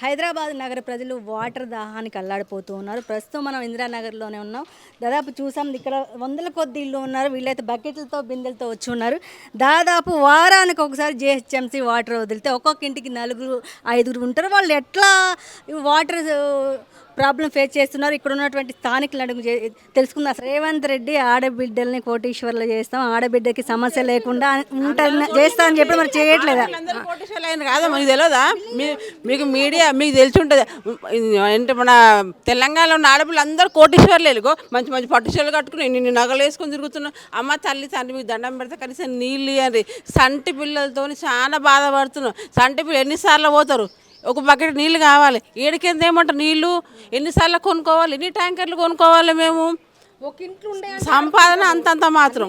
హైదరాబాద్ నగర ప్రజలు వాటర్ దాహానికి అల్లాడిపోతూ ఉన్నారు. ప్రస్తుతం మనం ఇందిరానగర్లోనే ఉన్నాం. దాదాపు చూసాం ఇక్కడ వందల కొద్ది ఇళ్ళు ఉన్నారు. వీళ్ళైతే బకెట్లతో బిందెలతో వచ్చి ఉన్నారు. దాదాపు వారానికి ఒకసారి జిహెచ్ఎంసీ వాటర్ వదిలితే ఒక్కొక్క ఇంటికి నలుగురు ఐదుగురు ఉంటారు. వాళ్ళు ఎట్లా వాటర్ ప్రాబ్లం ఫేస్ చేస్తున్నారు. ఇక్కడ ఉన్నటువంటి స్థానికులు అడుగు తెలుసుకుందాం. రేవంత్ రెడ్డి ఆడబిడ్డల్ని కోటీశ్వర్లు చేస్తాం, ఆడబిడ్డకి సమస్య లేకుండా ఉంటుంది చేస్తా అని చెప్పి మరి చేయట్లేదా? కోటీశ్వర్లు కాదా మీకు తెలియదా? మీకు మీడియా మీకు తెలిసి ఉంటుంది. అంటే మన తెలంగాణలో ఉన్న ఆడపిల్లలు అందరూ కోటీశ్వర్లేలుగో మంచి మంచి పట్టు చీరలు కట్టుకుని నిన్ను నగలు వేసుకొని తిరుగుతున్నాం. అమ్మ తల్లి తండ్రి మీకు దండం పెడితే కనీసం నీళ్ళు ఇవ్వండి. సంటి పిల్లలతో చాలా బాధపడుతున్నాం. సంటి పిల్లలు ఎన్నిసార్లు పోతారు? ఒక బకెట్ నీళ్ళు కావాలి. ఏడికింద ఏమంటారు నీళ్ళు ఎన్నిసార్లు కొనుక్కోవాలి? ఎన్ని ట్యాంకర్లు కొనుక్కోవాలి? మేము సంపాదన అంతంత మాత్రం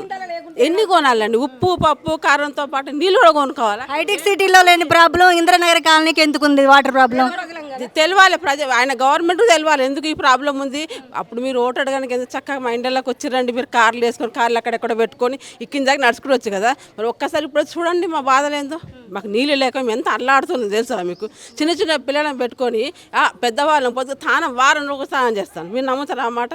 ఎన్ని కొనాలండి? ఉప్పు పప్పు కారంతో పాటు నీళ్ళు కూడా కొనుక్కోవాలి. హైటెక్ సిటీలో లేని ప్రాబ్లం ఇంద్రనగర్ కాలనీకి ఎందుకు ఉంది వాటర్ ప్రాబ్లం? తెలియాలి ఆయన గవర్నమెంట్ తెలియాలి ఎందుకు ఈ ప్రాబ్లం ఉంది. అప్పుడు మీరు ఓటు అడగడానికి ఎంత చక్కగా మా ఇండియాలోకి వచ్చిరండి. మీరు కార్లు వేసుకొని కార్లు అక్కడెక్కడ పెట్టుకొని ఇక్కిన దాకా నడుచుకుని వచ్చు కదా. మరి ఒక్కసారి ఇప్పుడు చూడండి మా బాధలు ఏందో. మాకు నీళ్ళు లేక మేము ఎంత అల్లాడుతుంది తెలుసా మీకు? చిన్న చిన్న పిల్లలను పెట్టుకొని పెద్దవాళ్ళని పొద్దు తానం వారంలో ఒక స్నానం చేస్తాను. మీరు నమ్ముతారా ఆ మాట?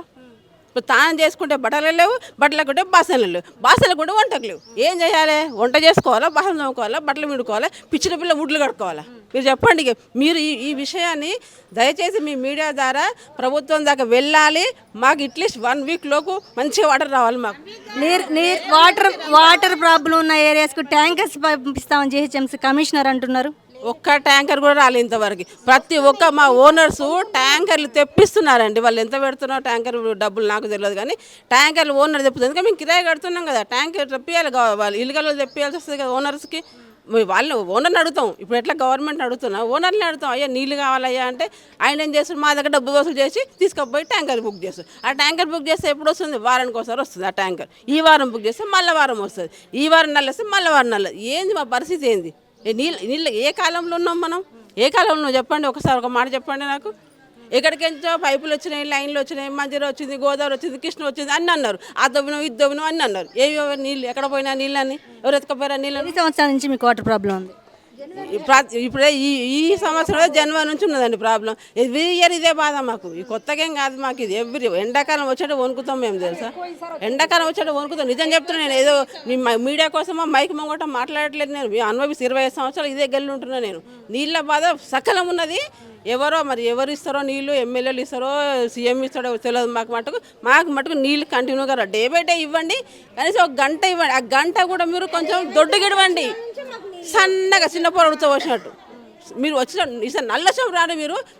ఇప్పుడు తానం చేసుకుంటే బట్టలు లేవు, బట్టలు కొంటే బాసనలు లేవు, బాసనలు కొంటే వంటకు లేవు. ఏం చేయాలి? వంట చేసుకోవాలా, బాసనలు తోముకోవాలా, బట్టలు మిడుకోవాలా, పిచ్చిన పిల్ల ముడ్లు కట్టుకోవాలా? మీరు చెప్పండి. మీరు ఈ విషయాన్ని దయచేసి మీ మీడియా ద్వారా ప్రభుత్వం దాకా వెళ్ళాలి. మాకు అట్లీస్ట్ 1 వీక్లోపు మంచిగా వాటర్ రావాలి. మాకు వాటర్ ప్రాబ్లం ఉన్న ఏరియాస్కు ట్యాంకర్స్ పంపిస్తామని జిహెచ్ఎంసీ కమిషనర్ అంటున్నారు. ఒక్క ట్యాంకర్ కూడా రాలేదు ఇంతవరకు. ప్రతి ఒక్క మా ఓనర్స్ ట్యాంకర్లు తెప్పిస్తున్నారండి. వాళ్ళు ఎంత పెడుతున్నారో ట్యాంకర్ డబ్బులు నాకు తెలియదు, కానీ ట్యాంకర్లు ఓనర్ తెప్పుతుంది. ఎందుకంటే మేము కిరాయి కడుతున్నాం కదా. ట్యాంకర్ తెప్పియాలి, వాళ్ళు ఇల్లుగల్లో తెప్పియాల్సి వస్తుంది కదా ఓనర్స్కి. వాళ్ళు ఓనర్ని అడుగుతాం. ఇప్పుడు ఎట్లా గవర్నమెంట్ అడుగుతున్నా ఓనర్ని అడుగుతాం. అయ్యా నీళ్ళు కావాలయ్యా అంటే ఆయన ఏం చేస్తారు? మా దగ్గర డబ్బు వసూలు చేసి తీసుకుపోయి ట్యాంకర్ బుక్ చేస్తారు. ఆ ట్యాంకర్ బుక్ చేస్తే ఎప్పుడు వస్తుంది? వారానికి ఒకసారి వస్తుంది ఆ ట్యాంకర్. ఈ వారం బుక్ చేస్తే మళ్ళీ వారం వస్తుంది. ఈ వారం నెల వస్తే మళ్ళీ వారం నెల. ఏంది మా పరిస్థితి? ఏంది? నీళ్ళు ఏ కాలంలో ఉన్నాం మనం? ఏ కాలంలో చెప్పండి ఒకసారి, ఒక మాట చెప్పండి నాకు. ఎక్కడికెంచో పైపులు వచ్చినాయి, లైన్లు వచ్చినాయి, మంజీరా వచ్చింది, గోదావరి వచ్చింది, కృష్ణ వచ్చింది అన్నీ అన్నారు. ఆ దొబ్బినం ఇది దొబ్బినం అన్నీ అన్నారు. ఏవి నీళ్ళు ఎక్కడ పోయినా నీళ్ళని ఎవరు ఎత్తుకపోయారా? నీళ్ళు సంవత్సరాల నుంచి మీకు వాటర్ ప్రాబ్లం ఉంది. ఇప్పుడే ఈ సంవత్సరం జనవరి నుంచి ఉన్నదండి ప్రాబ్లం. ఎవ్రీ ఇయర్ ఇదే బాధ మాకు. ఈ కొత్తగా ఏం కాదు మాకు. ఇది ఎవ్రీ ఎండాకాలం వచ్చేట వణుకుతాం మేము తెలుసా. ఎండాకాలం వచ్చేట వణుకుతాం. నిజం చెప్తున్నాను. నేను ఏదో మీడియా కోసమో మైక్ మొంగట మాట్లాడట్లేదు. నేను అనుభవిస్తే 25 సంవత్సరాలు ఇదే గెల్లు ఉంటున్నాను నేను. నీళ్ళ బాధ సకలం ఉన్నది. ఎవరు ఇస్తారో నీళ్ళు, ఎమ్మెల్యేలు ఇస్తారో సీఎం ఇస్తారో తెలియదు మాకు మటుకు నీళ్ళు కంటిన్యూగా డే బై డే ఇవ్వండి. కనీసం ఒక గంట ఇవ్వండి. ఆ గంట కూడా మీరు కొంచెం దొడ్డుగిడవండి. సన్నగా చిన్న పొరడుతో వచ్చినట్టు మీరు వచ్చిన ఈసారి నల్లసం రాడు.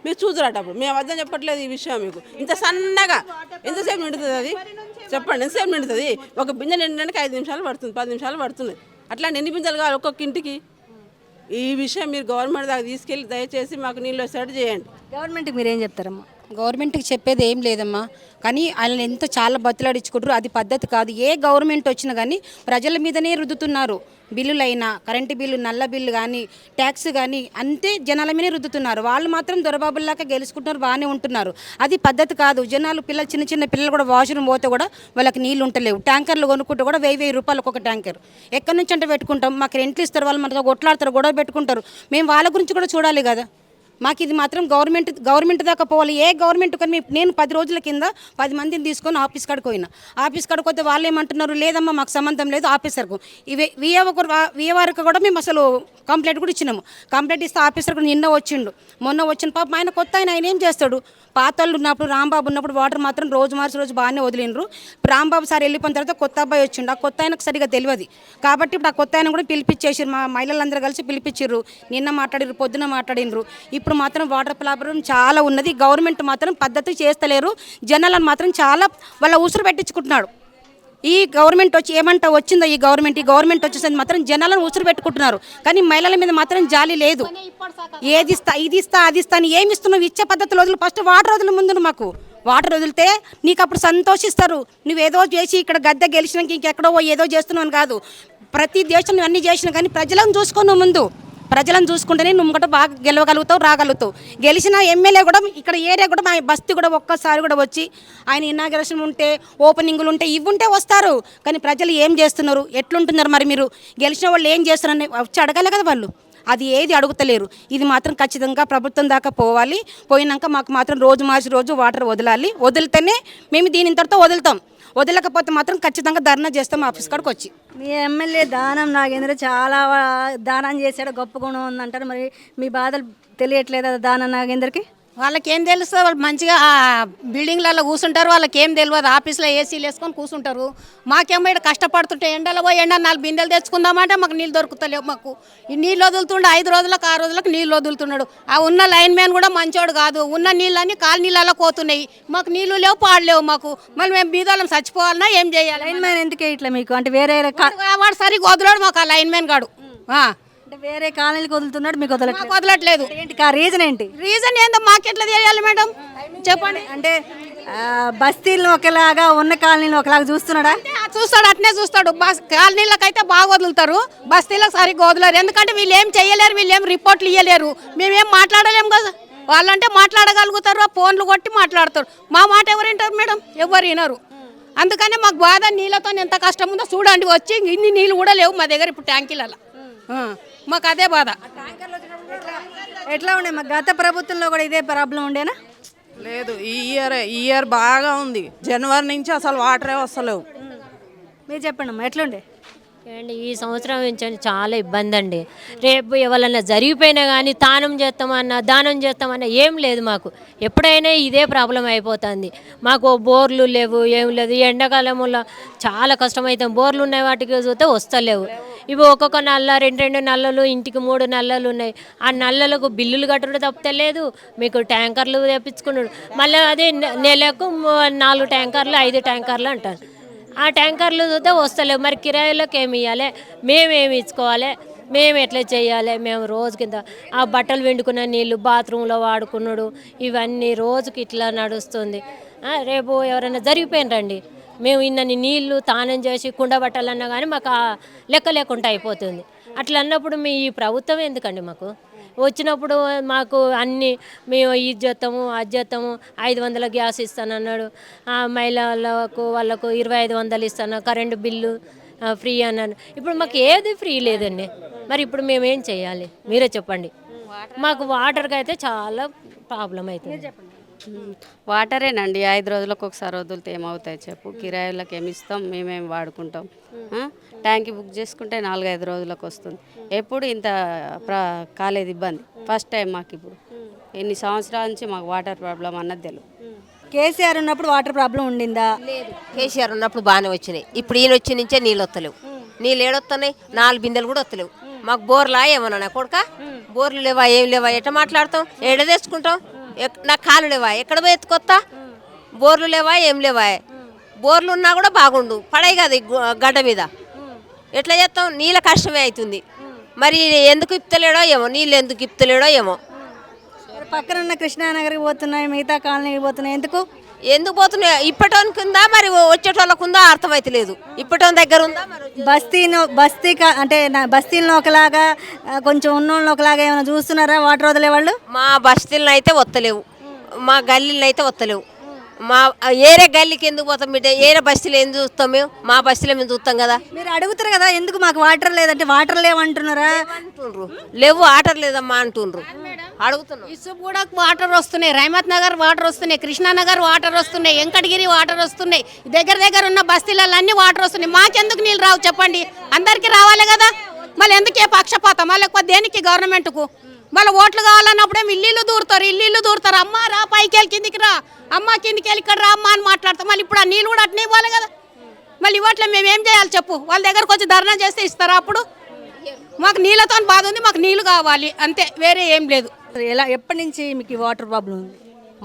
మీరు చూదురాట. అప్పుడు మేము అర్థం చెప్పట్లేదు ఈ విషయం మీకు. ఇంత సన్నగా ఎంతసేపు నిండుతుంది అది? చెప్పండి ఎంతసేపు నిండుతుంది? ఒక బిందె నిండడానికి 5 నిమిషాలు పడుతుంది, 10 నిమిషాలు పడుతుంది. అట్లా ఎన్ని బిందెలు కావాలి ఒక్కొక్క ఇంటికి? ఈ విషయం మీరు గవర్నమెంట్ దాకా తీసుకెళ్ళి దయచేసి మాకు నీళ్ళు వచ్చేటట్టు చేయండి. గవర్నమెంట్కి మీరేం చెప్తారమ్మా? గవర్నమెంట్కి చెప్పేది ఏం లేదమ్మా, కానీ వాళ్ళని ఎంత చాలా బతులాడించుకుంటారు. అది పద్ధతి కాదు. ఏ గవర్నమెంట్ వచ్చినా కానీ ప్రజల మీదనే రుద్దుతున్నారు. బిల్లులైనా, కరెంటు బిల్లు, నల్ల బిల్లు కానీ, ట్యాక్స్ కానీ అంతే జనాల మీదనే రుద్దుతున్నారు. వాళ్ళు మాత్రం దొరబాబుల్లాగా గెలుచుకుంటున్నారు, బాగానే ఉంటున్నారు. అది పద్ధతి కాదు. జనాలు చిన్న చిన్న పిల్లలు కూడా వాష్రూమ్ పోతే కూడా వాళ్ళకి నీళ్ళు ఉంటలేవు. ట్యాంకర్లు కొనుక్కుంటే కూడా 1000 రూపాయలకు ఒక ట్యాంకర్. ఎక్కడి నుంచి అంటే పెట్టుకుంటాం? మాకు రెంట్లు ఇస్తారు, వాళ్ళు మనతో కొట్లాడతారు, గొడవ పెట్టుకుంటారు. మేము వాళ్ళ గురించి కూడా చూడాలి కదా. మాకు ఇది మాత్రం గవర్నమెంట్ దాకా పోవాలి. ఏ గవర్నమెంట్ కానీ నేను 10 రోజుల కింద 10 మందిని తీసుకొని ఆఫీస్ కాడికి పోయినా. ఆఫీస్ కాడికి పోతే వాళ్ళు ఏమంటున్నారు? లేదమ్మా మాకు సంబంధం లేదు ఆఫీసర్కు. వీఆర్కి కూడా మేము అసలు కంప్లైంట్ కూడా ఇచ్చినాము. కంప్లైంట్ ఇస్తే ఆఫీసర్ కూడా నిన్న వచ్చిండు, మొన్న వచ్చిన పాప ఆయన కొత్త ఆయన ఏం చేస్తాడు? పాతళ్ళు ఉన్నప్పుడు రాంబాబు ఉన్నప్పుడు వాటర్ మాత్రం రోజు మార్చి రోజు బాగానే వదిలినరు. రాంబాబు సార్ వెళ్ళిపోయిన తర్వాత కొత్త అబ్బాయి వచ్చిండు. ఆ కొత్త ఆయనకు సరిగా తెలియదు కాబట్టి ఇప్పుడు ఆ కొత్త ఆయన కూడా పిలిపించేసారు. మా మహిళలందరూ కలిసి పిలిపించారు. నిన్న మాట్లాడిరు, పొద్దున మాట్లాడినరు. ఇప్పుడు మాత్రం వాటర్ ప్రాబ్లం చాలా ఉన్నది. గవర్నమెంట్ మాత్రం పద్ధతి చేస్తలేరు. జనాలను మాత్రం చాలా వాళ్ళ ఉసురు పెట్టించుకుంటున్నాడు. ఈ గవర్నమెంట్ వచ్చి ఏమంటా వచ్చిందో ఈ గవర్నమెంట్ వచ్చేసరికి మాత్రం జనాలను ఉసురు పెట్టుకుంటున్నారు. కానీ మహిళల మీద మాత్రం జాలి లేదు. ఏది ఇస్తా, ఇది ఇస్తా, అది ఇస్తా అని ఏమి ఇస్తున్నావు? ఇచ్చే పద్ధతులు వదులు. ఫస్ట్ వాటర్ వదులు. ముందు మాకు వాటర్ వదిలితే నీకు అప్పుడు సంతోషిస్తారు. నువ్వేదో చేసి ఇక్కడ గద్దె గెలిచినాక ఇంకెక్కడో ఏదో చేస్తున్నావు అని కాదు. ప్రతి దేశం అన్నీ చేసినా కానీ ప్రజలను చూసుకోను. ముందు ప్రజలను చూసుకుంటేనే నువ్వు కూడా బాగా గెలవగలుగుతావు, రాగలుగుతావు. గెలిచిన ఎమ్మెల్యే కూడా ఇక్కడ ఏరియా కూడా మా బస్తీ కూడా ఒక్కసారి కూడా వచ్చి ఆయన ఇనాగరేషన్ ఉంటే, ఓపెనింగ్లు ఉంటే, ఇవి ఉంటే వస్తారు. కానీ ప్రజలు ఏం చేస్తున్నారు, ఎట్లుంటున్నారు? మరి మీరు గెలిచిన వాళ్ళు ఏం చేస్తున్నారని వచ్చి అడగాలి కదా వాళ్ళు. అది ఏది అడుగుతలేరు. ఇది మాత్రం ఖచ్చితంగా ప్రభుత్వం దాకా పోవాలి. పోయినాక మాకు మాత్రం రోజు మార్చి రోజు వాటర్ వదలాలి. వదిలితేనే మేము దీని ఇంతటితో వదులుతాం. వదలకపోతే మాత్రం ఖచ్చితంగా ధర్నా చేస్తాం ఆఫీస్ కాడికి వచ్చి. మీ ఎమ్మెల్యే దానం నాగేంద్ర చాలా దానం చేశాడు, గొప్ప గుణం ఉందంటారు. మరి మీ బాధలు తెలియట్లేదా దానం నాగేంద్రకి? వాళ్ళకి ఏం తెలుస్తుంది? వాళ్ళు మంచిగా ఆ బిల్డింగ్లలో కూర్చుంటారు. వాళ్ళకి ఏం తెలియదు. ఆఫీస్లో ఏసీలు వేసుకొని కూర్చుంటారు. మాకేమో ఇక్కడ కష్టపడుతుంటే ఎండలో పోయి 4 బిందెలు తెచ్చుకుందామంటే మాకు నీళ్ళు దొరుకుతలేవు. మాకు ఈ నీళ్ళు వదులుతుండే 5 రోజులకు 6 రోజులకు నీళ్ళు వదులుతున్నాడు. ఆ ఉన్న లైన్ మ్యాన్ కూడా మంచోడు కాదు. ఉన్న నీళ్ళన్నీ కాలు నీళ్ళలో పోతున్నాయి. మాకు నీళ్ళు లేవు, పాడలేవు మాకు. మళ్ళీ మేము బీదోళ్ళం చచ్చిపోవాలన్నా ఏం చేయాలి? లైన్ మ్యాన్ ఎందుకే ఇట్లా మీకు? అంటే వేరే వాడు సరిగ్గా వదిలాడు మాకు ఆ లైన్ మ్యాన్ గాడు. అంటే వేరే కాలనీలకు వదులుతున్నాడు, మీకు మాకు వదలట్లేదు. ఏంటి రీజన్ ఏంటి? రీజన్ ఏందో మాకెట్లా తెలియాలి మేడం, చెప్పండి. అంటే బస్తీలను ఒకలాగా, ఉన్న కాలనీలు ఒకలాగా చూస్తున్నాడా? చూస్తాడు, అట్నే చూస్తాడు. కాలనీలకైతే బాగా వదులుతారు, బస్తీలకు సరిగ్గా వదలరు. ఎందుకంటే వీళ్ళు ఏం చేయలేరు, వీళ్ళు ఏం రిపోర్ట్లు ఇవ్వలేరు. మేమేం మాట్లాడలేము కదా. వాళ్ళంటే మాట్లాడగలుగుతారు, ఫోన్లు కొట్టి మాట్లాడతారు. మా మాట ఎవరు వింటారు మేడం? ఎవరు వినరు. అందుకనే మాకు బాధ. నీళ్ళతో ఎంత కష్టం ఉందో చూడండి. వచ్చి ఇన్ని నీళ్ళు కూడా లేవు మా దగ్గర ఇప్పుడు ట్యాంకీలలో. మాకు అదే బాధ. ఎట్లా ఉండే? మా గత ప్రభుత్వంలో కూడా ఇదే ప్రాబ్లం ఉండేనా? లేదు, ఈ ఇయర్ బాగా ఉంది. జనవరి నుంచి అసలు వాటరే వస్తలేవు. మీరు చెప్పండి అమ్మా, ఎట్లుండే? అండి ఈ సంవత్సరం నుంచి చాలా ఇబ్బంది అండి. రేపు ఎవరన్నా జరిగిపోయినా కానీ దానం చేస్తామన్నా ఏం లేదు మాకు. ఎప్పుడైనా ఇదే ప్రాబ్లం అయిపోతుంది మాకు. బోర్లు లేవు, ఏం లేదు. ఎండాకాలంలో చాలా కష్టమవుతాం. బోర్లు ఉన్నాయి, వాటికి చూస్తే వస్తలేవు. ఇవి ఒక్కొక్క నల్ల 2 నల్లలు, ఇంటికి 3 నల్లలు ఉన్నాయి. ఆ నల్లలకు బిల్లులు కట్టడం తప్పలేదు. మీకు ట్యాంకర్లు తెప్పించుకున్నాడు. మళ్ళీ అది నెలకు 4 ట్యాంకర్లు 5 ట్యాంకర్లు అంటారు. ఆ ట్యాంకర్లు చూస్తే వస్తలేవు. మరి కిరాయిలకు ఏమి ఇవ్వాలి? మేమేమి ఇచ్చుకోవాలి? మేము ఎట్లా చేయాలి? మేము రోజు కింద ఆ బట్టలు వెండుకున్న నీళ్ళు బాత్రూంలో వాడుకున్నాడు. ఇవన్నీ రోజుకి ఇట్లా నడుస్తుంది. రేపు ఎవరైనా జరిగిపోయినరండి, మేము ఇన్నని నీళ్లు తానం చేసి కుండ బట్టలన్నా కానీ మాకు లెక్క లేకుండా అయిపోతుంది. అట్లా అన్నప్పుడు మీ ఈ ప్రభుత్వం ఎందుకండి? మాకు వచ్చినప్పుడు మాకు అన్నీ మేము ఇది చేస్తాము, అది చేస్తాము. 500 గ్యాస్ ఇస్తానన్నాడు. మహిళలకు వాళ్ళకు 2500 ఇస్తాను. కరెంటు బిల్లు ఫ్రీ అన్నాను. ఇప్పుడు మాకు ఏది ఫ్రీ లేదండి. మరి ఇప్పుడు మేమేం చేయాలి? మీరే చెప్పండి. మాకు వాటర్కి అయితే చాలా ప్రాబ్లం అవుతుంది. వాటరేనండి. 5 రోజులకు ఒకసారి వదిలితే ఏమవుతాయి చెప్పు? కిరాయిలకు ఏమి ఇస్తాం, మేమేమి వాడుకుంటాం? ట్యాంక్ బుక్ చేసుకుంటే 4-5 రోజులకు వస్తుంది. ఎప్పుడు ఇంత కాలేదు ఇబ్బంది. ఫస్ట్ టైం మాకు. ఇప్పుడు ఎన్ని సంవత్సరాల నుంచి మాకు వాటర్ ప్రాబ్లం అన్నది తెలియదు. కేసీఆర్ ఉన్నప్పుడు వాటర్ ప్రాబ్లం ఉండిందా? లేదు, కేసీఆర్ ఉన్నప్పుడు బాగానే వచ్చినాయి. ఇప్పుడు ఈయన వచ్చి నుంచే నీళ్ళు వస్తలేవు. నీళ్ళు ఏడొస్తున్నాయి? 4 బిందెలు కూడా వస్తలేవు. మాకు బోర్లా ఏమన్నా కొడుక? బోర్లు లేవా, ఏం లేవా? ఎట్లా మాట్లాడతాం? ఏడ తెచ్చుకుంటాం? నాకు కాలు లేవా? ఎక్కడ పోయి ఎత్తుకొత్తా? బోర్లు లేవా, ఏం లేవా? బోర్లు ఉన్నా కూడా బాగుండు, పడాయి కదా గడ్డ మీద. ఎట్లా చేస్తాం? నీళ్ళ కష్టమే అవుతుంది. మరి ఎందుకు ఇప్తలేడో ఏమో, నీళ్ళు ఎందుకు ఇప్తలేడో ఏమో. పక్కన ఉన్న కృష్ణానగర్కి పోతున్నాయి, మిగతా కాలనీకి పోతున్నాయి. ఎందుకు పోతున్నాయి? ఇప్పటోనికి ఉందా, మరి వచ్చేటోళ్ళకు ఉందా అర్థమైతలేదు. ఇప్పటోని దగ్గర ఉందా? మరి బస్తీలను ఒకలాగా, కొంచెం ఉన్నోళ్ళని ఒకలాగా ఏమైనా చూస్తున్నారా వాటర్ వదిలే వాళ్ళు? మా బస్తీలను అయితే వత్తలేవు, మా గల్లీలను అయితే వత్తలేవు. మా ఏరే గల్లీకి ఎందుకు పోతాం బిడ్డ? ఏరే బస్తీలు ఏం చూస్తాం మేము? మా బస్తీలో మేము చూస్తాం కదా. మీరు అడుగుతారు కదా, ఎందుకు మాకు వాటర్ లేదంటే వాటర్ లేవంటున్నారా? అంటుండ్రు, లేవు వాటర్ లేదమ్మా అంటుండ్రు. అడుగుతున్నాం. ఇసుపు కూడా వాటర్ వస్తున్నాయి, రైమత్ నగర్ వాటర్ వస్తున్నాయి, కృష్ణానగర్ వాటర్ వస్తున్నాయి, వెంకటగిరి వాటర్ వస్తున్నాయి. దగ్గర ఉన్న బస్తీలలో అన్ని వాటర్ వస్తున్నాయి. మాకెందుకు నీళ్ళు రావు చెప్పండి? అందరికీ రావాలి కదా. మళ్ళీ ఎందుకే పక్షపాతం? లేకపోతే దేనికి గవర్నమెంట్కు? మళ్ళీ ఓట్లు కావాలన్నప్పుడే ఇల్లు దూరుతారు. అమ్మ రా, పైకి వెళ్ళి కిందికి రా, అమ్మ కిందికి వెళ్ళి ఇక్కడ రా అమ్మ అని మాట్లాడతాం. మళ్ళీ ఇప్పుడు ఆ నీళ్ళు కూడా అట్నే ఇవ్వాలి కదా. మళ్ళీ ఇవ్వట్లే, మేమేం చేయాలి చెప్పు? వాళ్ళ దగ్గరకు వచ్చి ధర్నా చేస్తే ఇస్తారా? అప్పుడు మాకు నీళ్ళతో బాధ ఉంది, మాకు నీళ్ళు కావాలి అంతే, వేరే ఏం లేదు. ఎప్పటి నుంచి మీకు ఈ వాటర్ ప్రాబ్లం ఉంది?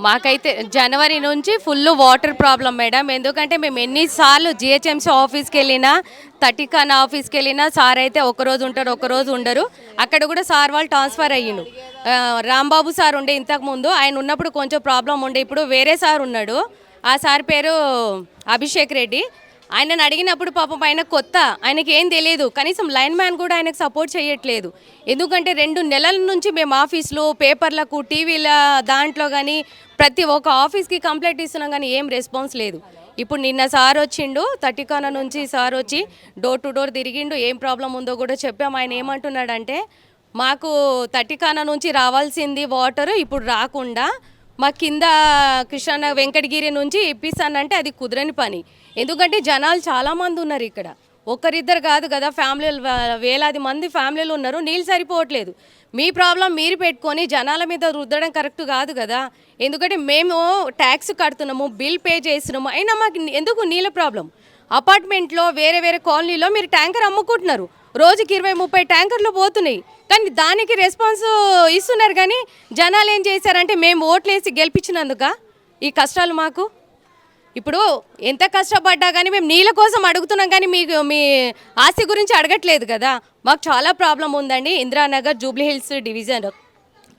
మాకైతే జనవరి నుంచి ఫుల్ వాటర్ ప్రాబ్లం మేడం. ఎందుకంటే మేము ఎన్నిసార్లు జిహెచ్ఎంసీ ఆఫీస్కి వెళ్ళినా, తటికానా ఆఫీస్కి వెళ్ళినా సార్ అయితే ఒకరోజు ఉంటారు, ఒకరోజు ఉండరు. అక్కడ కూడా సార్ వాళ్ళు ట్రాన్స్ఫర్ అయ్యిండు. రాంబాబు సార్ ఉండే ఇంతకుముందు, ఆయన ఉన్నప్పుడు కొంచెం ప్రాబ్లం ఉండే. ఇప్పుడు వేరే సార్ ఉన్నాడు, ఆ సార్ పేరు అభిషేక్ రెడ్డి. ఆయనను అడిగినప్పుడు పాపం ఆయన కొత్త, ఆయనకి ఏం తెలియదు. కనీసం లైన్ మ్యాన్ కూడా ఆయనకు సపోర్ట్ చేయట్లేదు. ఎందుకంటే 2 నెలల నుంచి మేము ఆఫీస్లో, పేపర్లకు, టీవీల దాంట్లో కానీ ప్రతి ఒక్క ఆఫీస్కి కంప్లైంట్ ఇస్తున్నాం కానీ ఏం రెస్పాన్స్ లేదు. ఇప్పుడు నిన్న సార్ వచ్చిండు, తటికానా నుంచి సార్ వచ్చి డోర్ టు డోర్ తిరిగిండు. ఏం ప్రాబ్లం ఉందో కూడా చెప్పాము. ఆయన ఏమంటున్నాడంటే మాకు తటికాన నుంచి రావాల్సింది వాటర్ ఇప్పుడు రాకుండా మా కింద కృష్ణ వెంకటగిరి నుంచి ఇప్పిస్తానంటే అది కుదరని పని. ఎందుకంటే జనాలు చాలామంది ఉన్నారు ఇక్కడ, ఒక్కరిద్దరు కాదు కదా, ఫ్యామిలీలు వేలాది మంది ఫ్యామిలీలు ఉన్నారు, నీళ్ళు సరిపోవట్లేదు. మీ ప్రాబ్లం మీరు పెట్టుకొని జనాల మీద రుద్దడం కరెక్ట్ కాదు కదా. ఎందుకంటే మేము ట్యాక్స్ కడుతున్నాము, బిల్ పే చేస్తున్నాము, అయినా మాకు ఎందుకు నీళ్ళ ప్రాబ్లం? అపార్ట్మెంట్లో వేరే వేరే కాలనీలో మీరు ట్యాంకర్ అమ్ముకుంటున్నారు, రోజుకి 20-30 ట్యాంకర్లు పోతున్నాయి, కానీ దానికి రెస్పాన్స్ ఇస్తున్నారు. కానీ జనాలు ఏం చేశారంటే మేము ఓట్లేసి గెలిపించినందుక ఈ కష్టాలు మాకు. ఇప్పుడు ఎంత కష్టపడ్డా కానీ మేము నీళ్ళ కోసం అడుగుతున్నాం, కానీ మీకు మీ ఆస్తి గురించి అడగట్లేదు కదా. మాకు చాలా ప్రాబ్లం ఉందండి. ఇందిరానగర్ జూబ్లీ హిల్స్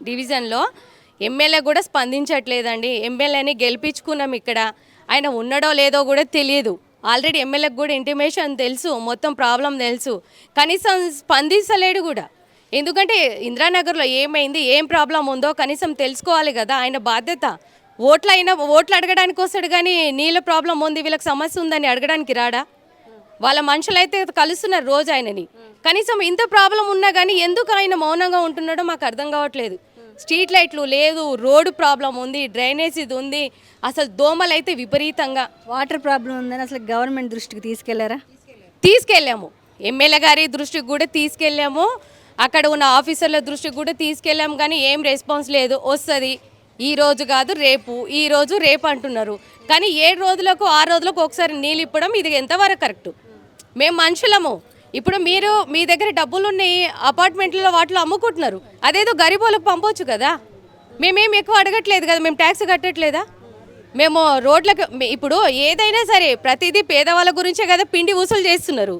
డివిజన్లో ఎమ్మెల్యే కూడా స్పందించట్లేదండి. ఎమ్మెల్యేని గెలిపించుకున్నాం, ఇక్కడ ఆయన ఉన్నాడో లేదో కూడా తెలియదు. ఆల్రెడీ ఎమ్మెల్యేకి కూడా ఇంటిమేషన్ తెలుసు, మొత్తం ప్రాబ్లం తెలుసు, కనీసం స్పందించలేడు కూడా. ఎందుకంటే ఇందిరానగర్లో ఏమైంది, ఏం ప్రాబ్లం ఉందో కనీసం తెలుసుకోవాలి కదా, ఆయన బాధ్యత. ఓట్లు అడగడానికి వస్తాడు, కానీ నీళ్ళ ప్రాబ్లం ఉంది, వీళ్ళకి సమస్య ఉందని అడగడానికి రాడా? వాళ్ళ మనుషులైతే కలుస్తున్నారు రోజు ఆయనని. కనీసం ఇంత ప్రాబ్లం ఉన్నా కానీ ఎందుకు ఆయన మౌనంగా ఉంటున్నాడో మాకు అర్థం కావట్లేదు. స్ట్రీట్ లైట్లు లేదు, రోడ్డు ప్రాబ్లం ఉంది, డ్రైనేజీది ఉంది, అసలు దోమలు అయితే విపరీతంగా. వాటర్ ప్రాబ్లం ఉందని అసలు గవర్నమెంట్ దృష్టికి తీసుకెళ్లారా? తీసుకెళ్ళాము, ఎమ్మెల్యే గారి దృష్టికి కూడా తీసుకెళ్ళాము, అక్కడ ఉన్న ఆఫీసర్ల దృష్టికి కూడా తీసుకెళ్ళాము, కానీ ఏం రెస్పాన్స్ లేదు. వస్తుంది ఈ రోజు కాదు రేపు, ఈ రోజు రేపు అంటున్నారు, కానీ 7 రోజులకు 6 రోజులకు ఒకసారి నీళ్ళు ఇప్పడం ఇది ఎంతవరకు కరెక్ట్? మేము మనుషులము. ఇప్పుడు మీరు మీ దగ్గర డబ్బులున్నాయి, అపార్ట్మెంట్లో వాటిలో అమ్ముకుంటున్నారు, అదేదో గరీబోళ్ళకు పంపొచ్చు కదా. మేమేం ఎక్కువ అడగట్లేదు కదా, మేము ట్యాక్స్ కట్టట్లేదా? మేము రోడ్లకు ఇప్పుడు ఏదైనా సరే ప్రతిదీ పేదవాళ్ళ గురించే కదా పిండి వసూలు చేస్తున్నారు.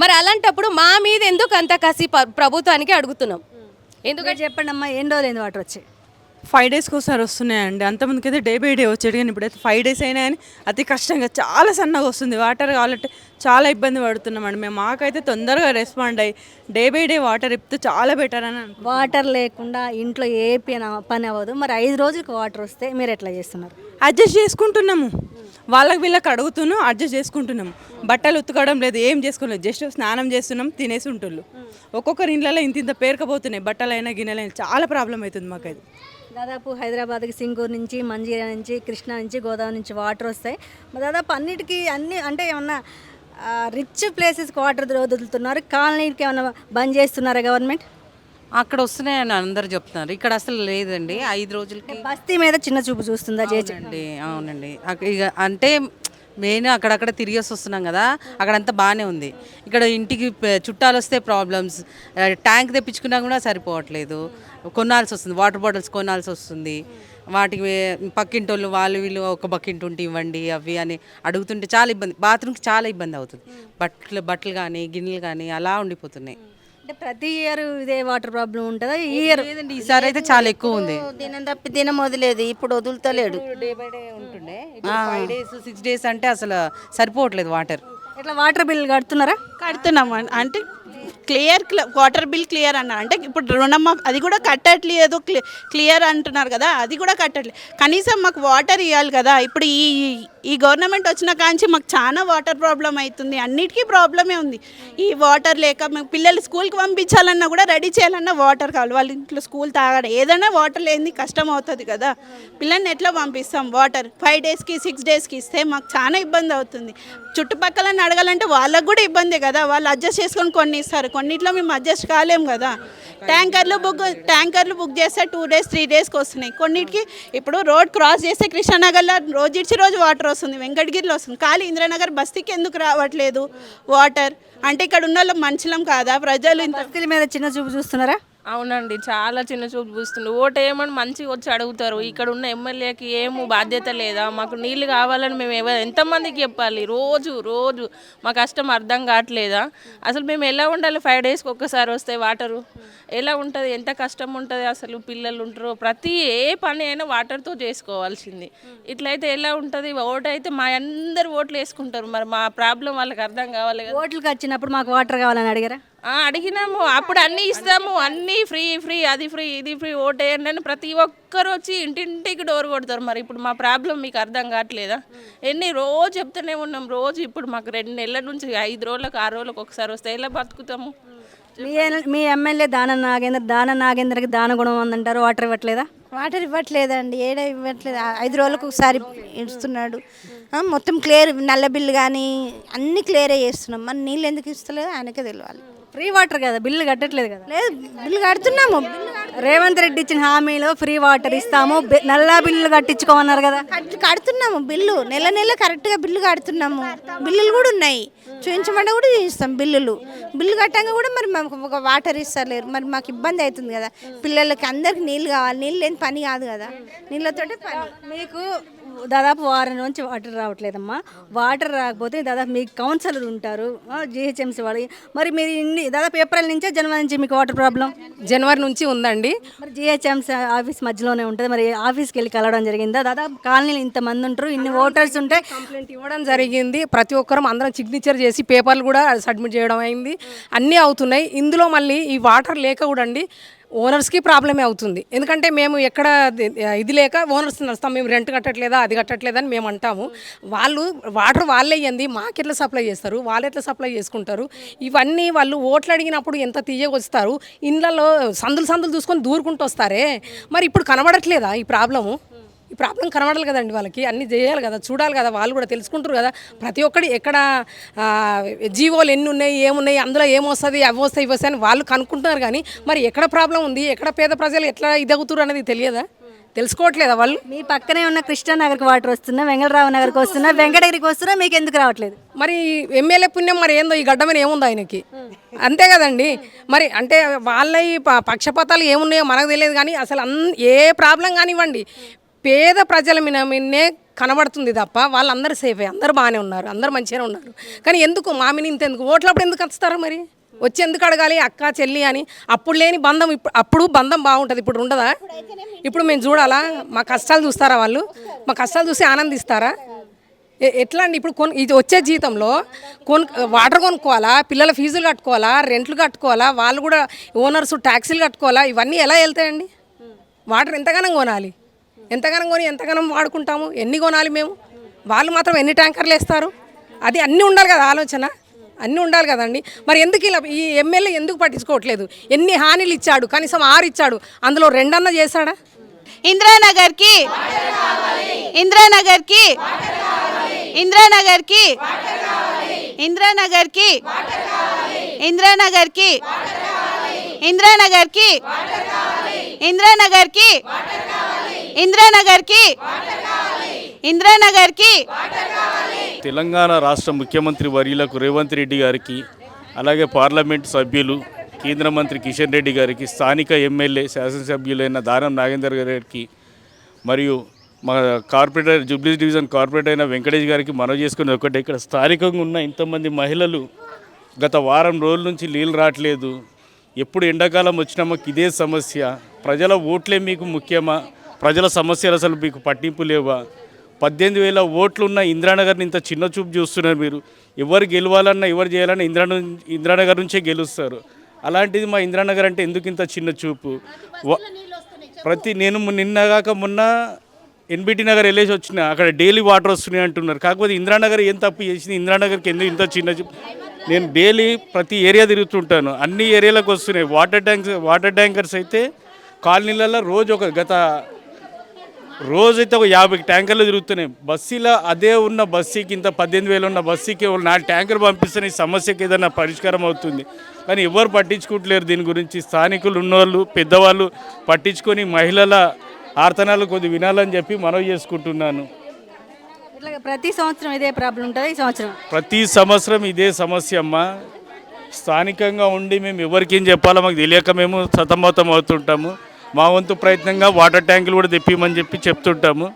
మరి అలాంటప్పుడు మా మీద ఎందుకు అంత కసి ప్రభుత్వానికి అడుగుతున్నాం? ఎందుకంటే చెప్పండి అమ్మా, ఎన్ని రోజులైంది వాటర్ వచ్చి? 5 డేస్కి ఒకసారి వస్తున్నాయండి. అంతమందికి అయితే డే బై డే వచ్చేది, కానీ ఇప్పుడైతే 5 డేస్ అయినా కానీ అతి కష్టంగా చాలా సన్నగా వస్తుంది. వాటర్ కావాలంటే చాలా ఇబ్బంది పడుతున్నామండి మేము. మాకైతే తొందరగా రెస్పాండ్ అయ్యి డే బై డే వాటర్ ఇప్పితే చాలా బెటర్ అని అనుకుంటున్నాను. వాటర్ లేకుండా ఇంట్లో ఏ పని అవ్వదు. మరి 5 రోజులకు వాటర్ వస్తే మీరు ఎట్లా చేస్తున్నారు? అడ్జస్ట్ చేసుకుంటున్నాము, వీళ్ళకి అడుగుతున్నాం, అడ్జస్ట్ చేసుకుంటున్నాము. బట్టలు ఉతకడం లేదు, ఏం చేసుకోలేదు, జస్ట్ స్నానం చేస్తున్నాం, తినేసి ఉంటుళ్ళు. ఒక్కొక్కరి ఇంట్లో ఇంత పేరుకపోతున్నాయి, బట్టలైనా గిన్నెలైనా చాలా ప్రాబ్లం అవుతుంది మాకైతే. దాదాపు హైదరాబాద్కి సింగూరు నుంచి, మంజీరా నుంచి, కృష్ణా నుంచి, గోదావరి నుంచి వాటర్ వస్తాయి. దాదాపు అన్నిటికీ అంటే ఏమన్నా రిచ్ ప్లేసెస్కి వాటర్ వదులుతున్నారు, కాలనీకి ఏమన్నా బంద్ చేస్తున్నారా గవర్నమెంట్? అక్కడ వస్తున్నాయని అందరు చెప్తున్నారు, ఇక్కడ అసలు లేదండి. 5 రోజులకి బస్తీ మీద చిన్న చూపు చూస్తుందా? అవునండి. ఇక అంటే మెయిన్ అక్కడక్కడ తిరిగేసి వస్తున్నాం కదా, అక్కడంతా బాగానే ఉంది. ఇక్కడ ఇంటికి చుట్టాలు వస్తే ప్రాబ్లమ్స్, ట్యాంక్ తెప్పించుకున్నా కూడా సరిపోవట్లేదు, కొనాల్సి వస్తుంది, వాటర్ బాటిల్స్ కొనాల్సి వస్తుంది. వాటికి పక్కింటోళ్ళు వీళ్ళు ఒక బకెట్ ఉంటే ఇవ్వండి అవి అని అడుగుతుంటే చాలా ఇబ్బంది, బాత్రూమ్కి చాలా ఇబ్బంది అవుతుంది. బట్టలు కానీ గిన్నెలు కానీ అలా ఉండిపోతున్నాయి. అంటే ప్రతి ఇయర్ ఇదే వాటర్ ప్రాబ్లం ఉంటుందా? ఈ ఇయర్ లేదండి, ఈసారి అయితే చాలా ఎక్కువ ఉంది. దినం తప్పి దినం వదిలేదు, ఇప్పుడు వదులుతలేడు. డే బై డే ఉంటుండే, 5 డేస్ 6 డేస్ అంటే అసలు సరిపోవట్లేదు వాటర్. ఇట్లా వాటర్ బిల్ కడుతున్నారా? కడుతున్నాము. అంటే వాటర్ బిల్ క్లియర్ అన్నారు, అంటే ఇప్పుడు రుణం అది కూడా కట్టట్లేదు, క్లియర్ అంటున్నారు కదా, అది కూడా కట్టట్లేదు. కనీసం మాకు వాటర్ ఇవ్వాలి కదా. ఇప్పుడు ఈ గవర్నమెంట్ వచ్చిన కాంచి మాకు చాలా వాటర్ ప్రాబ్లం అవుతుంది, అన్నిటికీ ప్రాబ్లమే ఉంది. ఈ వాటర్ లేక మేము పిల్లలు స్కూల్కి పంపించాలన్నా కూడా, రెడీ చేయాలన్నా వాటర్ కావాలి. వాళ్ళ ఇంట్లో స్కూల్ తాగడం ఏదైనా వాటర్ లేని కష్టం అవుతుంది కదా. పిల్లల్ని ఎట్లా పంపిస్తాం? వాటర్ 5 డేస్కి 6 డేస్కి ఇస్తే మాకు చాలా ఇబ్బంది అవుతుంది. చుట్టుపక్కల అడగాలంటే వాళ్ళకు కూడా ఇబ్బందే కదా, వాళ్ళు అడ్జస్ట్ చేసుకొని కొన్ని ఇస్తారు, కొన్నిట్లో మేము అడ్జస్ట్ కాలేము కదా. ట్యాంకర్లు బుక్ చేస్తే 2 డేస్ 3 డేస్కి వస్తున్నాయి. కొన్నిటికి ఇప్పుడు రోడ్ క్రాస్ చేస్తే కృష్ణానగర్లో రోజు ఇచ్చి రోజు వాటర్ వస్తుంది, వెంకటగిరిలో వస్తుంది, ఖాళీ ఇంద్రనగర్ బస్తీకి ఎందుకు రావట్లేదు వాటర్? అంటే ఇక్కడ ఉన్న వాళ్ళు మనుషులం కాదా? ప్రజలు బస్తీల మీద చిన్న చూపు చూస్తున్నారా? అవునండి, చాలా చిన్న చూపు చూస్తుండ్రు. ఓటు ఏమని మంచిగా వచ్చి అడుగుతారు. ఇక్కడ ఉన్న ఎమ్మెల్యేకి ఏమో బాధ్యత లేదా? మాకు నీళ్ళు కావాలని మేము ఎంతమందికి చెప్పాలి? రోజు మా కష్టం అర్థం కావట్లేదా? అసలు మేము ఎలా ఉండాలి? 5 డేస్కి ఒక్కసారి వస్తే వాటరు ఎలా ఉంటుంది? ఎంత కష్టం ఉంటుంది? అసలు పిల్లలు ఉంటారు, ప్రతి ఏ పని అయినా వాటర్తో చేసుకోవాల్సింది. ఇట్లయితే ఎలా ఉంటుంది? ఓటు అయితే మా అందరు ఓట్లు వేసుకుంటారు, మరి మా ప్రాబ్లం వాళ్ళకి అర్థం కావాలి కదా. ఓట్లకు వచ్చినప్పుడు మాకు వాటర్ కావాలని అడిగారా? అడిగినాము, అప్పుడు అన్నీ ఇస్తాము, అన్నీ ఫ్రీ, అది ఫ్రీ, ఇది ఫ్రీ, ఓటేయండి అని ప్రతి ఒక్కరు వచ్చి ఇంటింటికి డోర్ కొడతారు. మరి ఇప్పుడు మా ప్రాబ్లం మీకు అర్థం కావట్లేదా? రోజు చెప్తూనే ఉన్నాం, రోజు ఇప్పుడు మాకు 2 నెలల నుంచి 5 రోజులకు 6 రోజులకు ఒకసారి వస్తే ఎలా బతుకుతాము? మీ ఎమ్మెల్యే దాన నాగేంద్రకి దానగుణం ఉందంటారు, వాటర్ ఇవ్వట్లేదా? వాటర్ ఇవ్వట్లేదండి, ఏడ ఇవ్వట్లేదు. 5 రోజులకు ఒకసారి ఇస్తున్నాడు. మొత్తం క్లియర్, నల్ల బిల్లు కానీ అన్ని క్లియరే చేస్తున్నాం. మరి నీళ్ళు ఎందుకు ఇస్తలేదు ఆయనకే తెలియాలి. ఫ్రీ వాటర్ కదా, బిల్లు కట్టట్లేదు కదా. లేదు, బిల్లు కడుతున్నాము. రేవంత్ రెడ్డి ఇచ్చిన హామీలో ఫ్రీ వాటర్ ఇస్తాము, నల్లా బిల్లు కట్టించుకోమన్నారు కదా. కడుతున్నాము బిల్లు, నెల నెల కరెక్ట్గా బిల్లు కడుతున్నాము. బిల్లులు కూడా ఉన్నాయి, చూపించమంటే కూడా చూపిస్తాం బిల్లులు. బిల్లు కట్టాక కూడా మరి మాకు ఒక వాటర్ ఇస్తలేరు. మరి మాకు ఇబ్బంది అవుతుంది కదా, పిల్లలకి అందరికి నీళ్ళు కావాలి. నీళ్ళు లేని పని కాదు కదా, నీళ్ళతోటే పని. మీకు దాదాపు వారం నుంచి వాటర్ రావట్లేదమ్మా. వాటర్ రాకపోతే దాదాపు మీకు కౌన్సిలర్ ఉంటారు, జిహెచ్ఎంసీ వాళ్ళు. మరి మీరు దాదాపు ఏప్రిల్ నుంచే జనవరి నుంచి మీకు వాటర్ ప్రాబ్లం? జనవరి నుంచి ఉందండి. మరి జిహెచ్ఎంసీ ఆఫీస్ మధ్యలోనే ఉంటుంది, మరి ఆఫీస్కి వెళ్ళి కలవడం జరిగిందా? దాదాపు కాలనీలు ఇంతమంది ఉంటారు, ఇన్ని ఓటర్స్ ఉంటే కంప్లైంట్ ఇవ్వడం జరిగింది. ప్రతి ఒక్కరం అందరం సిగ్నేచర్ చేసి పేపర్లు కూడా సబ్మిట్ చేయడం అయింది. అన్నీ అవుతున్నాయి. ఇందులో మళ్ళీ ఈ వాటర్ లేక కూడా అండి ఓనర్స్కి ప్రాబ్లమే అవుతుంది. ఎందుకంటే మేము ఎక్కడ ఇది లేక ఓనర్స్ నడుస్తాం, మేము రెంట్ కట్టట్లేదా, అది కట్టట్లేదా అని మేము అంటాము. వాళ్ళు వాటర్ వాళ్ళే ఇయ్యండి, మాకెట్లా సప్లై చేస్తారు, వాళ్ళు ఎట్లా సప్లై చేసుకుంటారు? ఇవన్నీ వాళ్ళు ఓట్లు అడిగినప్పుడు ఎంత తీయగొస్తారు, ఇళ్ళల్లో సందులు చూసుకొని దూరుకుంటూ వస్తారే. మరి ఇప్పుడు కనబడట్లేదా ఈ ప్రాబ్లము? ఈ ప్రాబ్లం కనబడాలి కదండి, వాళ్ళకి అన్నీ చేయాలి కదా, చూడాలి కదా, వాళ్ళు కూడా తెలుసుకుంటారు కదా. ప్రతి ఒక్కటి ఎక్కడ జీవోలు ఎన్ని ఉన్నాయి, ఏమున్నాయి, అందులో ఏమొస్తుంది, అవి వస్తాయి, ఇవి వస్తాయి అని వాళ్ళు కనుక్కుంటున్నారు. కానీ మరి ఎక్కడ ప్రాబ్లం ఉంది, ఎక్కడ పేద ప్రజలు ఎట్లా ఇదవుతారు అనేది తెలియదా, తెలుసుకోవట్లేదా వాళ్ళు? మీ పక్కనే ఉన్న కృష్ణానగర్కి వాటర్ వస్తున్నా, వెంగళరావు నగర్కి వస్తున్నా, వెంకటగిరికి వస్తున్నా, మీకు ఎందుకు రావట్లేదు? మరి ఎమ్మెల్యే పుణ్యం మరి ఏందో ఈ గడ్డ మీద ఏముందో ఆయనకి, అంతే కదండి. మరి అంటే వాళ్ళ ఈ పక్షపాతాలు ఏమున్నాయో మనకు తెలియదు. కానీ అసలు ఏ ప్రాబ్లం కానివ్వండి పేద ప్రజల మీదనే కనబడుతుంది తప్ప వాళ్ళందరూ సేఫే, అందరూ బాగానే ఉన్నారు, అందరూ మంచిగానే ఉన్నారు. కానీ ఎందుకు మామిని ఇంతెందుకు ఓట్లప్పుడు ఎందుకు వస్తారు? మరి వచ్చి ఎందుకు అడగాలి అక్క చెల్లి అని? అప్పుడు లేని బంధం అప్పుడు బంధం బాగుంటుంది, ఇప్పుడు ఉండదా? ఇప్పుడు మేము చూడాలా? మా కష్టాలు చూస్తారా వాళ్ళు? మా కష్టాలు చూసి ఆనందిస్తారా? ఎట్లా అండి? ఇప్పుడు ఇది వచ్చే జీతంలో వాటర్ కొనుక్కోవాలా, పిల్లల ఫీజులు కట్టుకోవాలా, రెంట్లు కట్టుకోవాలా, వాళ్ళు కూడా ఓనర్స్ ట్యాక్సీలు కట్టుకోవాలా, ఇవన్నీ ఎలా వెళ్తాయండి? వాటర్ ఎంతగానో కొనాలి, ఎంతగానో కొని ఎంతగానో వాడుకుంటాము, ఎన్ని కొనాలి మేము? వాళ్ళు మాత్రం ఎన్ని ట్యాంకర్లు వేస్తారు? అది అన్నీ ఉండాలి కదా, ఆలోచన అన్నీ ఉండాలి కదండి. మరి ఎందుకు ఇలా ఈ ఎమ్మెల్యే ఎందుకు పట్టించుకోవట్లేదు? ఎన్ని హామీలు ఇచ్చాడు, కనీసం 6 ఇచ్చాడు, అందులో 2 అన్న చేశాడా? ఇందిరానగర్కి ఇందిరానగర్కి ఇందిరానగర్కి ఇందిరానగర్కి ఇందిరానగర్కి ఇందిరానగర్కి ఇందిరానగర్కి ఇందిరానగర్కి ఇందిరానగర్కి తెలంగాణ రాష్ట్ర ముఖ్యమంత్రి వర్యులకు రేవంత్ రెడ్డి గారికి, అలాగే పార్లమెంటు సభ్యులు కేంద్ర మంత్రి కిషన్ రెడ్డి గారికి, స్థానిక ఎమ్మెల్యే శాసనసభ్యులైన దానం నాగేందర్ గారికి, మరియు మా కార్పొరేటర్ జూబ్లీ డివిజన్ కార్పొరేటర్ అయిన వెంకటేష్ గారికి మనవి చేసుకుని ఒకటే, ఇక్కడ స్థానికంగా ఉన్న ఇంతమంది మహిళలు గత వారం రోజుల నుంచి నీళ్ళు రావట్లేదు. ఎప్పుడు ఎండాకాలం వచ్చినా మాకు ఇదే సమస్య. ప్రజల ఓట్లే మీకు ముఖ్యమా? ప్రజల సమస్యలు అసలు మీకు పట్టింపు లేవా? 18,000 ఓట్లు ఉన్న ఇందిరానగర్ని ఇంత చిన్న చూపు చూస్తున్నారు మీరు. ఎవరు గెలవాలన్నా ఎవరు చేయాలన్నా ఇందిరానగర్ నుంచే గెలుస్తారు. అలాంటిది మా ఇందిరానగర్ అంటే ఎందుకు ఇంత చిన్న చూపు? నేను నిన్నగాక మొన్న ఎన్బిటి నగర్ వెళ్ళేసి వచ్చిన, అక్కడ డైలీ వాటర్ వస్తున్నాయి అంటున్నారు. కాకపోతే ఇందిరానగర్ ఏం తప్పు చేసింది? ఇందిరానగర్కి ఎందుకు ఇంత చిన్న చూపు? నేను డైలీ ప్రతి ఏరియా తిరుగుతుంటాను, అన్ని ఏరియాలకు వస్తున్నాయి వాటర్ ట్యాంకర్స్. అయితే కాలనీలలో రోజైతే ఒక 50 ట్యాంకర్లు తిరుగుతున్నాయి. బస్సులో అదే ఉన్న బస్సుకి ఇంత 18,000 ఉన్న బస్సుకి 4 ట్యాంకర్ పంపిస్తే ఈ సమస్యకి ఏదైనా పరిష్కారం అవుతుంది. కానీ ఎవరు పట్టించుకుంటలేరు దీని గురించి. స్థానికులు ఉన్నవాళ్ళు పెద్దవాళ్ళు పట్టించుకొని మహిళల ఆర్తనాలు కొద్ది వినాలని చెప్పి మనవి చేసుకుంటున్నాను. ప్రతి సంవత్సరం ఇదే ప్రాబ్లం ఉంటుంది. ఈ సంవత్సరం ప్రతి సంవత్సరం ఇదే సమస్య అమ్మ. స్థానికంగా ఉండి మేము ఎవరికి ఏం చెప్పాలో మాకు తెలియక మేము సతమతం అవుతుంటాము. మా వంతు ప్రయత్నంగా వాటర్ ట్యాంకులు కూడా తెప్పిమని చెప్తుంటాము.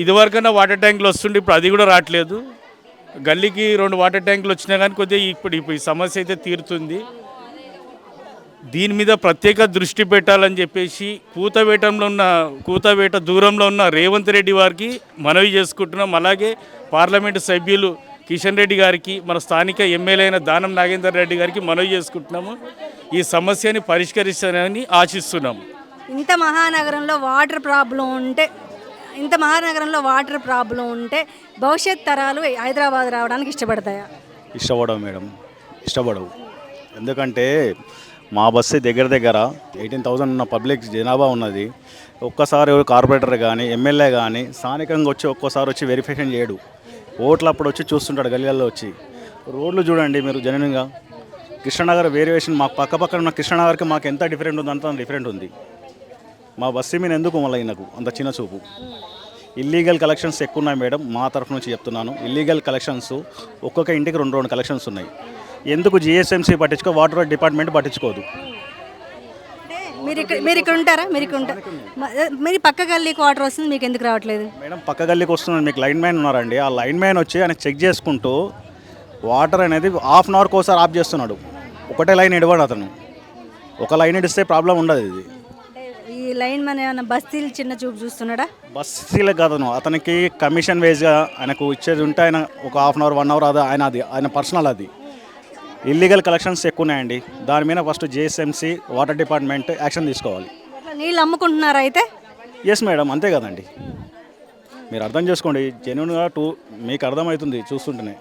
ఇదివరకన్నా వాటర్ ట్యాంకులు వస్తుండే, ఇప్పుడు అది కూడా రావట్లేదు. గల్లీకి 2 వాటర్ ట్యాంకులు వచ్చినా కానీ కొద్దిగా ఇప్పుడు ఈ సమస్య అయితే తీరుతుంది. దీని మీద ప్రత్యేక దృష్టి పెట్టాలని చెప్పేసి కూతవేట దూరంలో ఉన్న రేవంత్ రెడ్డి వారికి మనవి చేసుకుంటున్నాం. అలాగే పార్లమెంటు సభ్యులు కిషన్ రెడ్డి గారికి, మన స్థానిక ఎమ్మెల్యే అయిన దానం నాగేందర్ రెడ్డి గారికి మనవి చేసుకుంటున్నాము. ఈ సమస్యని పరిష్కరిస్తారని ఆశిస్తున్నాము. ఇంత మహానగరంలో వాటర్ ప్రాబ్లం ఉంటే భవిష్యత్ తరాలు హైదరాబాద్ రావడానికి ఇష్టపడతాయా? ఇష్టపడవు మేడం, ఇష్టపడవు. ఎందుకంటే మా బస్సు దగ్గర 18,000 ఉన్న పబ్లిక్ జనాభా ఉన్నది. ఒక్కసారి కార్పొరేటర్ కానీ ఎమ్మెల్యే కానీ స్థానికంగా వచ్చి ఒక్కోసారి వచ్చి వెరిఫికేషన్ చేయడు. ఓట్లప్పుడు వచ్చి చూస్తుంటాడు గల్లీలలో వచ్చి. రోడ్లు చూడండి మీరు జెన్యూన్గా. కృష్ణానగర్ వేరియేషన్ మాకు పక్కన ఉన్న కృష్ణానగర్కి మాకు ఎంత డిఫరెంట్ ఉంది, అంత డిఫరెంట్ ఉంది. మా బస్సు మీద ఎందుకు మళ్ళీ నాకు అంత చిన్న చూపు? ఇల్లీగల్ కలెక్షన్స్ ఎక్కువ ఉన్నాయి మేడం. మా తరఫు నుంచి చెప్తున్నాను, ఇల్లీగల్ కలెక్షన్స్ ఒక్కొక్క ఇంటికి 2 కలెక్షన్స్ ఉన్నాయి. ఎందుకు జిహెచ్ఎంసీ పట్టించుకో, వాటర్ డిపార్ట్మెంట్ పట్టించుకోదు. మీరు ఇక్కడ ఉంటారా? మీరు పక్క గల్లీకి వాటర్ వస్తుంది, మీకు ఎందుకు రావట్లేదు? మేడం పక్క గల్లీకి వస్తున్నాను, మీకు లైన్ మ్యాన్ ఉన్నారండి. ఆ లైన్ మ్యాన్ వచ్చి ఆయన చెక్ చేసుకుంటూ వాటర్ అనేది హాఫ్ అన్ అవర్కి ఒకసారి ఆఫ్ చేస్తున్నాడు. ఒకటే లైన్ ఇడవాడు అతను. ఒక లైన్ ఇడిస్తే ప్రాబ్లం ఉండదు. ఇది ఈ లైన్ మన ఏమైనా బస్తీలు చిన్న చూపు చూస్తున్నాడా? బస్సీలకు కాదు, అతనికి కమిషన్ వేజ్గా ఆయనకు ఇచ్చేది ఉంటే ఆయన ఒక హాఫ్ అన్ అవర్ 1 అవర్ అది ఆయన పర్సనల్. అది ఇల్లీగల్ కలెక్షన్స్ ఎక్కువ ఉన్నాయండి. దాని మీద first GHMC water department action తీసుకోవాలి. నీళ్ళు అమ్ముకుంటున్నారా అయితే? ఎస్ మేడం, అంతే కదండి. మీరు అర్థం చేసుకోండి, జెన్యూన్గా మీకు అర్థమవుతుంది చూస్తుంటేనే.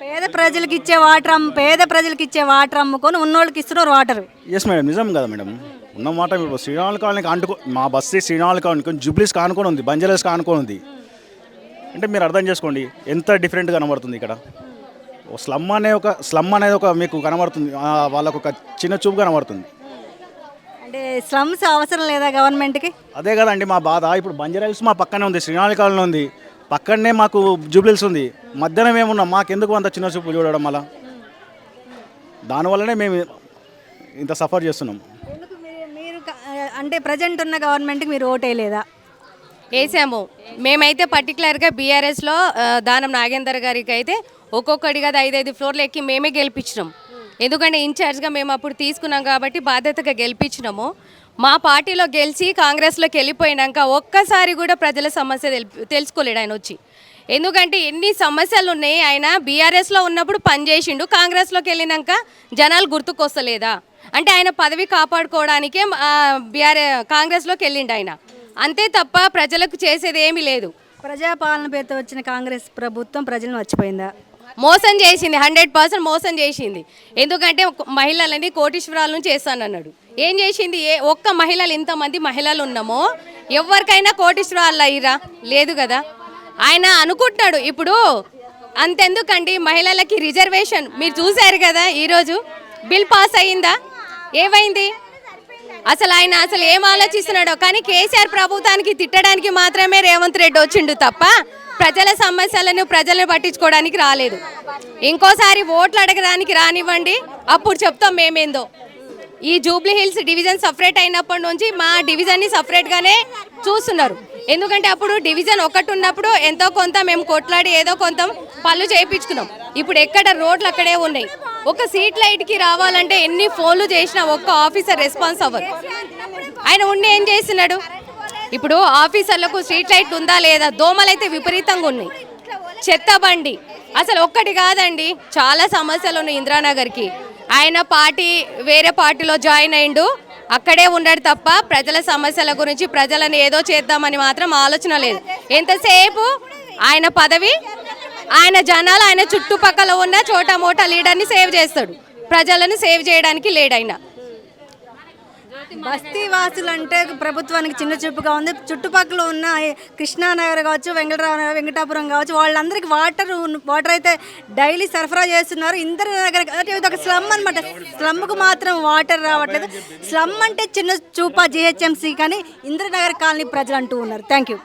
పేద ప్రజలకు ఇచ్చే వాటర్ అమ్ముకొని ఉన్నోళ్ళకి ఇస్తున్నారు వాటర్. ఎస్ మేడం, నిజం కదా మేడం. ఉన్నమాట ఇప్పుడు శ్రీరాముల కాలనీకి మా బస్సు శ్రీరాముల కాలనీకి జూబ్లీస్ కానుకొని ఉంది, బంజారాస్ కానుకొని ఉంది. అంటే మీరు అర్థం చేసుకోండి ఎంత డిఫరెంట్ కనబడుతుంది ఇక్కడ. స్లమ్ అనేది ఒక మీకు కనబడుతుంది, వాళ్ళకు ఒక చిన్న చూపు కనబడుతుంది. అంటే స్లమ్స్ అవసరం లేదా గవర్నమెంట్కి? అదే కదండి మా బాధ. ఇప్పుడు బంజారాస్ మా పక్కనే ఉంది, శ్రీరాముల కాలనీ ఉంది, పక్కనే మాకు జూబ్లీస్ ఉంది. మధ్యాహ్నం ఏమున్నాం, మాకెందుకు అంత చిన్న చూపు చూడడం? అలా దానివల్లనే మేము ఇంత సఫర్ చేస్తున్నాం. మీరు అంటే ప్రజెంట్ ఉన్న గవర్నమెంట్కి మీరు ఓటేయలేదా? వేసాము. మేమైతే పర్టికులర్గా బీఆర్ఎస్లో దానం నాగేందర్ గారికి అయితే ఒక్కొక్కటిగా 5 ఫ్లోర్లు ఎక్కి మేమే గెలిపించినాం. ఎందుకంటే ఇన్ఛార్జ్గా మేము అప్పుడు తీసుకున్నాం కాబట్టి బాధ్యతగా గెలిపించినాము. మా పార్టీలో గెలిచి కాంగ్రెస్లోకి వెళ్ళిపోయినాక ఒక్కసారి కూడా ప్రజల సమస్య తెలుసుకోలేడు ఆయన వచ్చి. ఎందుకంటే ఎన్ని సమస్యలు ఉన్నాయి. ఆయన బీఆర్ఎస్లో ఉన్నప్పుడు పనిచేసిండు, కాంగ్రెస్లోకి వెళ్ళినాక జనాలు గుర్తుకొస్తలేదా? అంటే ఆయన పదవి కాపాడుకోవడానికే కాంగ్రెస్లోకి వెళ్ళిండు ఆయన, అంతే తప్ప ప్రజలకు చేసేది ఏమీ లేదు. ప్రజాపాలన పేరుతో వచ్చిన కాంగ్రెస్ ప్రభుత్వం ప్రజలను మర్చిపోయిందా? మోసం చేసింది, 100% మోసం చేసింది. ఎందుకంటే మహిళలని కోటీశ్వరాలను చేస్తానన్నాడు. ఏం చేసింది? ఒక్క మహిళలు ఇంతమంది మహిళలు ఉన్నామో ఎవరికైనా కోటీశ్వరాలు అయ్యిరా? లేదు కదా. ఆయన అనుకుంటున్నాడు ఇప్పుడు అంతెందుకండి మహిళలకి రిజర్వేషన్ మీరు చూశారు కదా, ఈరోజు బిల్ పాస్ అయ్యిందా? ఏమైంది? అసలు ఆయన ఏం ఆలోచిస్తున్నాడో. కానీ కేసీఆర్ ప్రభుత్వానికి తిట్టడానికి మాత్రమే రేవంత్ రెడ్డి వచ్చిండు తప్ప ప్రజల సమస్యలను ప్రజలను పట్టించుకోవడానికి రాలేదు. ఇంకోసారి ఓట్లు అడగడానికి రానివ్వండి, అప్పుడు చెప్తాం మేమేందో. ఈ జూబ్లీ హిల్స్ డివిజన్ సపరేట్ అయినప్పటి నుంచి మా డివిజన్ని సపరేట్గానే చూస్తున్నారు. ఎందుకంటే అప్పుడు డివిజన్ ఒకటి ఉన్నప్పుడు ఎంతో కొంత మేము కొట్లాడి ఏదో కొంత పనులు చేయించుకున్నాం. ఇప్పుడు ఎక్కడ రోడ్లు అక్కడే ఉన్నాయి. ఒక సీట్ లైట్కి రావాలంటే ఎన్ని ఫోన్లు చేసినా ఒక్క ఆఫీసర్ రెస్పాన్స్ అవ్వరు. ఆయన ఉండి ఏం చేస్తున్నాడు? ఇప్పుడు ఆఫీసర్లకు స్ట్రీట్ లైట్ ఉందా లేదా? దోమలైతే విపరీతంగా ఉన్నాయి, చెత్త బండి, అసలు ఒక్కటి కాదండి చాలా సమస్యలు ఉన్నాయి ఇందిరానగర్కి. ఆయన వేరే పార్టీలో జాయిన్ అయిండు, అక్కడే ఉన్నాడు తప్ప ప్రజల సమస్యల గురించి ప్రజలను ఏదో చేద్దామని మాత్రం ఆలోచన లేదు. ఎంతసేపు ఆయన పదవి, ఆయన జనాలు, ఆయన చుట్టుపక్కల ఉన్న చోటా మోటా లీడర్ని సేవ్ చేస్తాడు, ప్రజలను సేవ్ చేయడానికి లేడైనా. బస్తీ వాసులు అంటే ప్రభుత్వానికి చిన్న చూపుగా ఉంది. చుట్టుపక్కల ఉన్న కృష్ణానగర్ కావచ్చు, వెంకటాపురం కావచ్చు, వాళ్ళందరికీ వాటర్ అయితే డైలీ సరఫరా చేస్తున్నారు. ఇందిరానగర్ ఇది ఒక స్లమ్ అనమాట. స్లమ్కు మాత్రం వాటర్ రావట్లేదు. స్లమ్ అంటే చిన్న చూపా జిహెచ్ఎంసీ, కానీ ఇందిరానగర్ కాలనీ ప్రజలు అంటూ ఉన్నారు. Thank you.